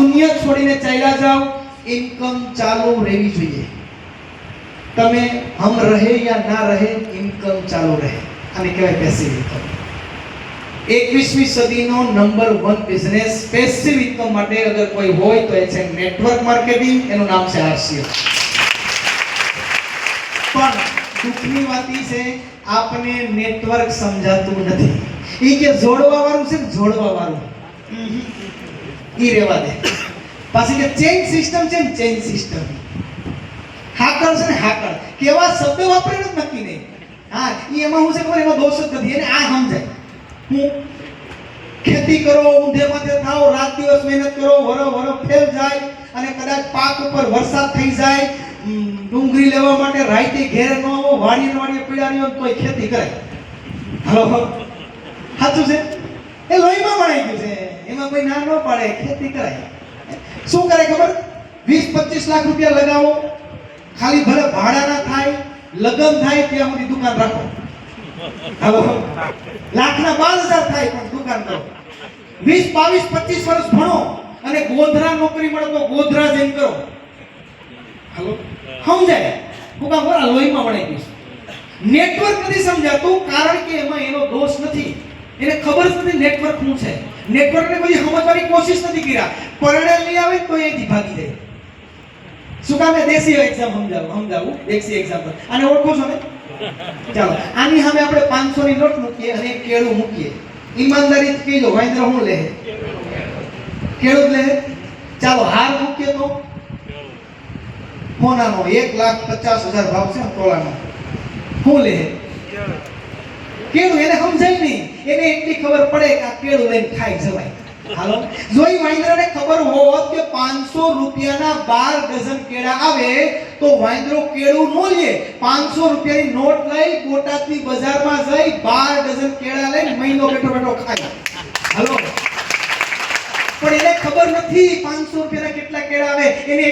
દુનિયા છોડીને ચાલ્યા જાઓ, ઇન્કમ ચાલુ રહેવી જોઈએ. તમે હમ રહે યા ના રહે, ઇન્કમ ચાલુ રહે. આને કહેવાય પેસિવ ઇન્કમ. 21મી સદીનો નંબર 1 બિઝનેસ પેસિવ ઇન્કમ માટે અગર કોઈ હોય તો એ છે નેટવર્ક માર્કેટિંગ. એનું નામ છે RCS. પણ દુઃખની વાત એ છે આપને નેટવર્ક સમજાતું નથી. એ કે જોડવા વાળું છે ને, જોડવા વાળું ઈ રેવા દે. પાછી કે ચેઇન સિસ્ટમ છે ને, ચેઇન સિસ્ટમ. હાકર છે ને, હાકર. કેવા શબ્દ વાપરે ને નક્કી નહીં. હા, ઈ એમાં હું છે ખબર, એનો દોષ જ નથી. એને આ સમજાય. હું ખેતી કરો, ઊંધે માથે થાવ, રાત દિવસ મહેનત કરો, વરો ફેલ જાય અને કદાચ પાક ઉપર વરસાદ થઈ જાય, ડુંગળી લેવા માટે રાઈતે ઘેર ન આવો, વાડીએ પીડારીઓ તોય ખેતી કરે. હાલો, સાચું છે? એ લોહીમાં વળાઈ ગયું છે. એમાં કોઈ ના ન પાડે, ખેતી કરાય. શું કરે ખબર? 20-25 લાખ રૂપિયા લગાવો, ખાલી ભલે ભાડા ના થાય, લગન થાય ત્યાં સુધી દુકાન રાખો. હાલો, લાખના 12,000 થાય પણ દુકાન કરો. 20, 22, 25 વર્ષ ભણો અને ગોધરા નોકરી મળે તો ગોધરા જઈને કરો. હાલો, સમજાય? હું કામ બોલા, લોહીમાં વળાઈ ગયું છે. નેટવર્ક નથી સમજાતું કારણ કે એમાં એનો દોષ નથી. એને ખબર જ નથી નેટવર્ક શું છે. નેટવર્કને કોઈ સમજવાની કોશિશ નથી કર્યા. પરણેલ નહીં આવે તો એથી ભાગી જાય. શું કામ? દેશી એક્ઝામ સમજાવું દેશી એક્ઝામ્પલ. આને ઓળખો છો ને? ચાલો, આની સામે આપણે 500 ની નોટ મૂકીએ અને એક કેળું મૂકીએ. ઈમાનદારીથી કહેજો, વાંદરો શું લે? કેળું લે. ચાલો, હાર મૂકીએ તો સોનાનો 1,50,000 ભાવ છે તોલાનો. શું લે? કેળું. એને સમજાય નહીં. એને એટલી ખબર પડે કે આ કેળું લઈને ખાઈ જવાય. હાલો, જો ઈ વાંદરાને ખબર હોત કે 500 રૂપિયાના 12 ડઝન કેળા આવે તો વાંદરો કેળું ન લે. 500 રૂપિયાની નોટ લઈ બોટાદની બજારમાં જઈ 12 ડઝન કેળા લઈને મહિનો બેઠો ખાય. હાલો, પણ એને ખબર નથી 500 રૂપિયાના કેટલા કેળા આવે. એને